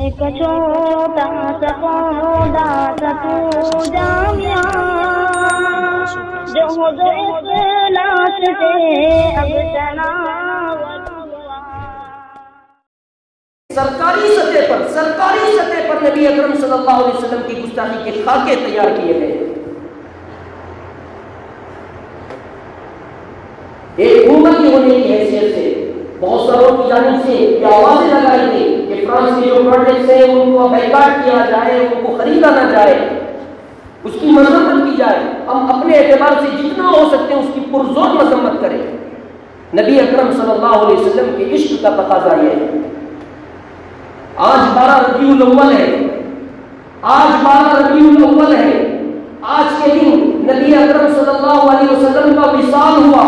ایک چھوٹا سا پودا تھا تو جامعہ جو اخلاص سے اب تناول ہوا۔ سرکاری سطح پر نبی اکرم صلی اللہ علیہ وسلم کی گستاخی کے خاکے تیار کیے گئے۔ ایک حکومت کی ہونے کی حیثیت سے بہت ساروں کی جانب سے یہ آوازیں لگائی گئی کہ فرانس کے جو پروڈکٹس ہیں ان کو بائیکاٹ کیا جائے، ان کو خریدا نہ جائے، اس کی مذمت کی جائے۔ ہم اپنے اعتبار سے جتنا ہو سکتے ہیں اس کی پرزور مذمت کریں۔ نبی اکرم صلی اللہ علیہ وسلم کے عشق کا تقاضا یہ ہے۔ آج 12 ربیع الاول ہے، آج کے دن نبی اکرم صلی اللہ علیہ وسلم کا وصال ہوا۔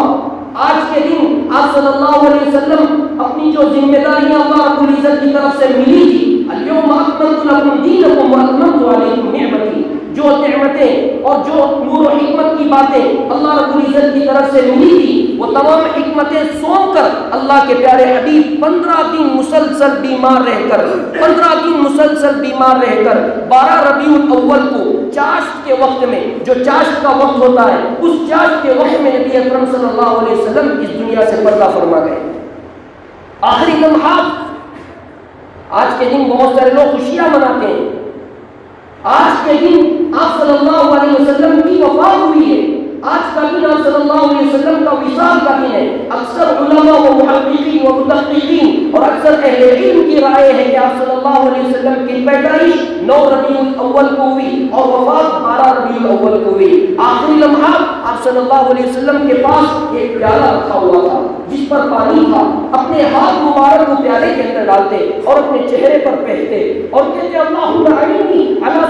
آج کے دن آپ صلی اللہ علیہ وسلم اپنی جو ذمہ داریاں اللہ رب العزت کی طرف سے ملی تھی، اليوم اکملت لکم دینکم واتممت علیکم نعمتی، جو نعمتیں اور جو نور و حکمت کی باتیں اللہ رب العزت کی طرف سے ملی تھی، وہ تمام حکمتیں سونپ کر اللہ کے پیارے حبیب 15 دن مسلسل بیمار رہ کر 12 ربیع الاول کو چاشت کے وقت میں، جو چاشت کا وقت ہوتا ہے، اس چاشت کے وقت میں نبی اکرم صلی اللہ علیہ وسلم اس دنیا سے پردہ فرما گئے۔ آخری لمحات، آج کے دن بہت سارے لوگ خوشیاں مناتے ہیں۔ آج کے دن آپ صلی اللہ علیہ وسلم کی وفات ہوئی ہے۔ آج کا دن آپ صلی اللہ علیہ وسلم کا وصال کا دن ہے۔ اکثر علماء و محققین و مدققین اور اکثر اہل علم کی رائے ہے کہ آپ صلی اللہ علیہ وسلم کی پیدائش 9 ربیع الاول کو ہوئی اور وفات 12 ربیع الاول کو ہوئی۔ آخری لمحات آپ صلی اللہ علیہ وسلم کے پاس ایک پیالہ رکھا ہوا تھا جس پر پانی تھا۔ اپنے ہاتھ مبارک کو پیالے کے اندر ڈالتے اور اپنے چہرے پر پہنتے اور کہتے اللہم اعنی علی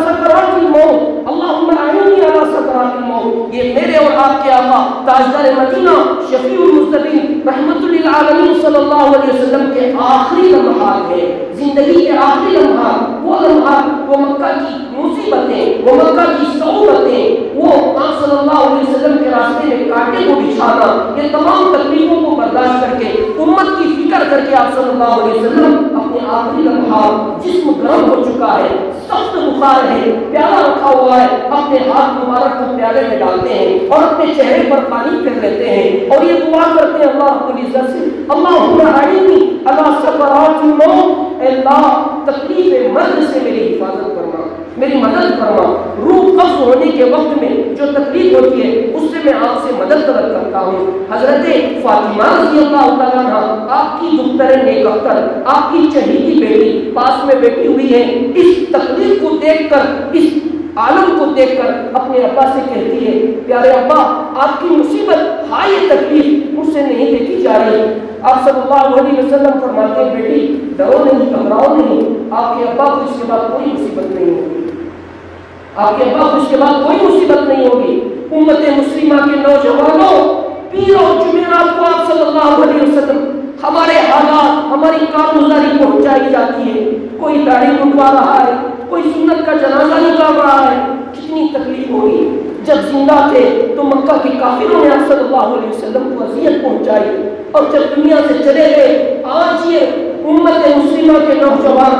سکرات الموت، اللہم اعنی علی سکرات الموت۔ یہ میرے اور آپ کے آقا تاجدار مدینہ شفیع المذنبین رحمت للعالمین صلی اللہ علیہ وسلم کے آخری لمحات ہیں، زندگی کے آخری لمحات، وہ لمحات، وہ مکہ کی مصیبتیں، وہ مکہ کی صعوبتیں، وہ آپ صلی اللہ علیہ وسلم کے راستے میں کانٹے کو بچھانا، یہ تمام تکلیفوں کو برداشت کر کے امت کی فکر کر کے آپ صلی اللہ علیہ وسلم اپنے آخری لمحات، جسم گرم ہو چکا ہے، سخت بخار ہے، پیالہ رکھا ہوا ہے، اپنے ہاتھ مبارک کو پیالے میں ڈالتے ہیں اور اپنے چہرے پر پانی پھیر لیتے ہیں اور یہ دعا کرتے ہیں اللہ رب العزت سے اللہم اعنی علی سکرات الموت، اے اللہ تکلیف مرگ سے میری حفاظت فرما، میری مدد فرما۔ روح قبض ہونے کے وقت میں جو تکلیف ہوتی ہے اس سے میں آپ سے مدد طلب کرتا ہوں۔ حضرت فاطمہ رضی اللہ تعالیٰ عنہ، آپ کی دختر نیک اختر، آپ کی چہیتی بیٹی پاس میں بیٹھی ہوئی ہے، اس تکلیف کو دیکھ کر، اس عالم کو دیکھ کر اپنے ابا سے کہتی ہے پیارے ابا آپ کی مصیبت، ہاں یہ تکلیف مجھ سے نہیں دیکھی جا رہی۔ آپ صلی اللہ علیہ وسلم فرماتے ہیں بیٹی ڈرو نہیں، گھبراؤ نہیں، آپ کے ابا کو اس کے بعد کوئی مصیبت نہیں ہوگی، آپ کے ابا کو اس کے بعد کوئی مصیبت نہیں ہوگی۔ امت مسلمہ کے نوجوانوں، پیر اور جمعرات کو آپ صلی اللہ علیہ وسلم ہمارے حالات، ہماری کارگزاری پہنچائی جاتی ہے، کوئی داڑھی منڈوا رہا ہے، کوئی سنت کا جنازہ نکال رہا ہے، کتنی تکلیف ہوگی۔ جب زندہ تھے تو مکہ کے کافروں نے آپ صلی اللہ علیہ وسلم کو اذیت پہنچائی اور جب دنیا سے چلے گئے، آج یہ امت مسلمہ کے نوجوان،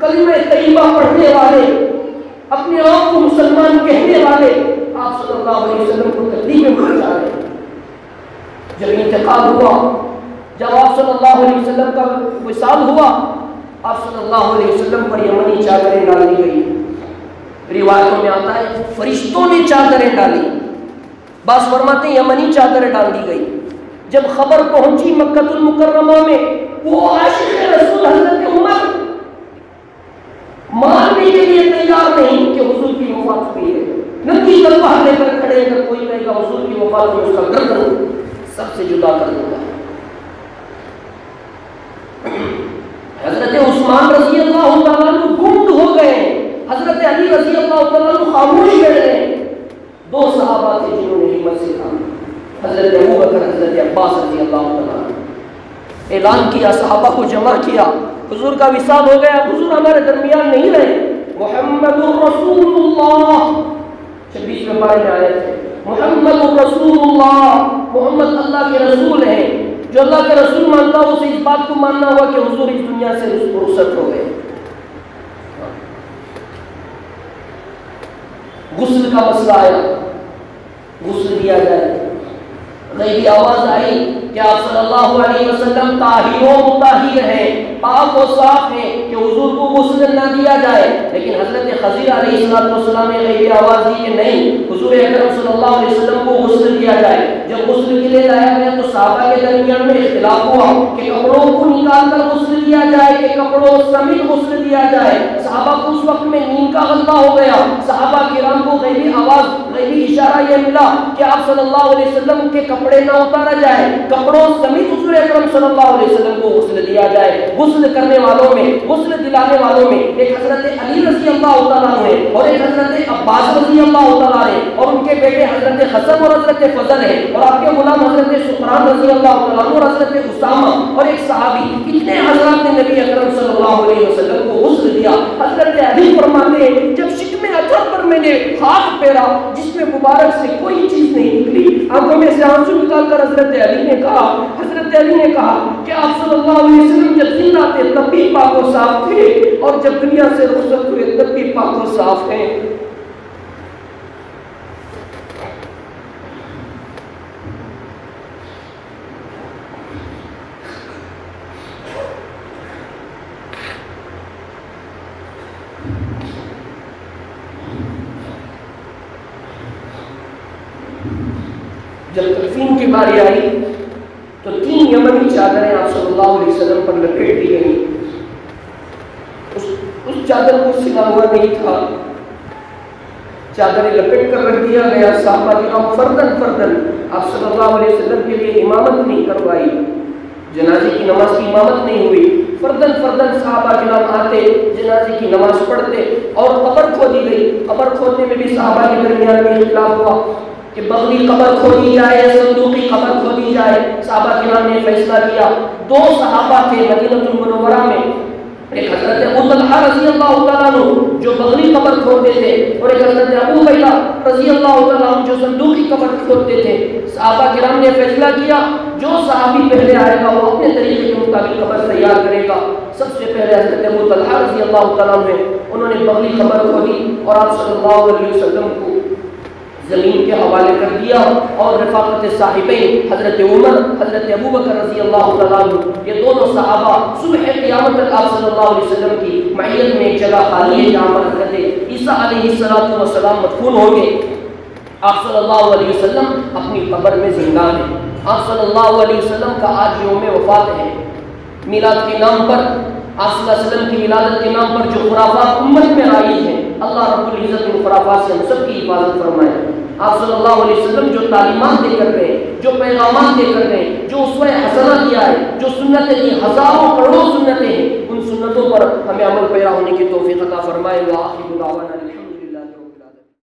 کلمہ طیبہ پڑھنے والے، اپنے آپ کو مسلمان کہنے والے، آپ صلی اللہ علیہ وسلم کو تکلیفیں پہنچا رہے ہیں۔ جب انتقال ہوا، جب آپ صلی اللہ علیہ وسلم کا وصال ہوا، آپ صلی اللہ علیہ وسلم پر یمنی چادریں ڈال دی گئی۔ روایتوں میں آتا ہے فرشتوں نے چادریں ڈالی، بعض فرماتے ہیں یمنی چادریں ڈال دی گئی۔ جب خبر پہنچی مکہ المکرمہ میں، وہ عاشق رسول حضرت عمر ماننے کے لیے تیار نہیں کہ حضور کی وفات ہوئی ہے، ننگی تلوار لے کر کھڑے، اگر کوئی کہے گا حضور کی وفات میں اس کا گردن سب سے جدا کر دوں گا۔ حضرت عثمان رضی اللہ تعالیٰ عنہ گمد ہو گئے، حضرت علی رضی اللہ تعالیٰ عنہ خاموش بیٹھ گئے۔ 2 صحابہ تھے جنہوں نے ہمت سے کہا، حضرت ابوبکر، حضرت عباس رضی اللہ تعالیٰ عنہ۔ اعلان کیا، صحابہ کو جمع کیا، حضور کا وصال ہو گیا، حضور ہمارے درمیان نہیں رہے۔ محمد رسول اللہ 26ویں پارے میں آیت ہے، محمد رسول اللہ، محمد اللہ کے رسول ہیں۔ جو اللہ کے رسول مانتا ہو اسے اس بات کو ماننا ہوا کہ حضور اس دنیا سے رخصت ہو گئے۔ غسل کا مسئلہ آیا، غسل دیا جائے، غیبی آواز آئی کہ آپ صلی اللہ علیہ وسلم طاہر و مطہر ہیں، پاک و صاف ہیں، کہ حضور کو غسل نہ دیا جائے۔ لیکن حضرت خضر علیہ السلام نے غیبی آواز دی کہ نہیں، حضور اکرم صلی اللہ علیہ وسلم کو غسل دیا جائے۔ جب غسل کے لیے لایا گیا تو صحابہ کے درمیان میں اختلاف ہوا کہ کپڑوں کو نکال کر غسل دیا جائے کہ کپڑوں سمیت غسل دیا جائے۔ صحابہ کو اس وقت میں نیند کا غلبہ ہو گیا۔ صحابہ کرام کو غیبی آواز، غیبی اشارہ یہ ملا کہ آپ صلی اللہ علیہ وسلم کے کپڑے نہ اتارا جائے، کپڑوں سمیت حضور اکرم صلی اللہ علیہ وسلم کو غسل دیا جائے۔ غسل کرنے والوں میں، غسل دلانے والوں میں ایک حضرت علی رضی اللہ تعالیٰ عنہ اور ایک حضرت عباس رضی اللہ تعالیٰ عنہ اور ان کے بیٹے حضرت حسن اور حضرت فضل ہے، اور آپ کے غلام حضرت سفران رضی اللہ تعالیٰ عنہ اور حضرت اسامہ اور ایک صحابی، اتنے حضرات نے نبی اکرم صلی اللہ علیہ وسلم کو غسل دیا۔ حضرت علی فرماتے ہیں جب شکم اثر پر میں نے ہاتھ پھیرا جس میں مبارک سے کوئی چیز نہیں نکلی، آنکھوں میں سے آنسو نکال کر حضرت علی نے کہا کہ آپ صلی اللہ علیہ وسلم جب زندہ تھے تب بھی پاک و صاف تھے، اور جب دنیا سے رخصت ہوئے تب بھی پاک و صاف ہیں۔ جب تکفین کی باری آئی تو 3 یمنی چادریں آپ صلی اللہ علیہ وسلم پر لپیٹ دی گئی۔ اس چادر کو سلا ہوا نہیں تھا، چادریں لپیٹ کر رکھ دیا گیا۔ صحابہ کرام فردن آپ صلی اللہ علیہ وسلم کے لیے امامت نہیں کروائی، جنازے کی نماز کی امامت نہیں ہوئی، فردن صحابہ کرام آتے، جنازے کی نماز پڑھتے، اور قبر کھودی گئی۔ قبر کھودنے میں بھی صحابہ کے درمیان میں اختلاف ہوا کہ بغلی قبر کھودی جائے یا صندوقی قبر کھودی جائے۔ صحابہ کرام نے فیصلہ کیا، 2 صحابہ تھے مدینہ المنورہ میں، ایک حضرت ابو طلحہ رضی اللہ تعالیٰ عنہ جو بغلی قبر کھودتے تھے، اور ایک حضرت ابو بیلہ رضی اللہ تعالیٰ عنہ جو صندوقی قبر کھودتے تھے۔ صحابہ کرام نے فیصلہ کیا جو صحابی پہلے آئے گا وہ اپنے طریقے کے مطابق قبر تیار کرے گا۔ سب سے پہلے حضرت ابو طلحہ رضی اللہ تعالیٰ عنہ انہوں نے بغلی قبر کھودی اور آپ صلی اللہ علیہ وسلم کو زمین کے حوالے کر دیا، اور رفاقت صاحبین حضرت عمر، حضرت ابو بکر رضی اللہ تعالیٰ عنہ، یہ دونوں صحابہ صبح قیامت تک آپ صلی اللہ علیہ وسلم کی معیت میں ایک جگہ خالی ہے جہاں پر حضرت عیسیٰ علیہ السلام مدفون ہوں گے۔ آپ صلی اللہ علیہ وسلم اپنی قبر میں زندہ ہیں۔ آپ صلی اللہ علیہ وسلم کا آج یوم وفات ہے۔ میلاد کے نام پر، آپ صلی اللہ علیہ وسلم کی ولادت کے نام پر جو خرافات امت میں آئی ہیں، اللہ رب العزت ان خرافات سے ہم سب کی حفاظت فرمائے۔ آپ صلی اللہ علیہ وسلم جو تعلیمات دے کر گئے، جو پیغامات دے کر گئے، جو اسوہ حسنہ دیا ہے، جو سنتیں دی، ہزاروں کروڑوں سنتیں ہیں، ان سنتوں پر ہمیں عمل پیرا ہونے کی توفیق عطا فرمائے۔ وآخر دعوانا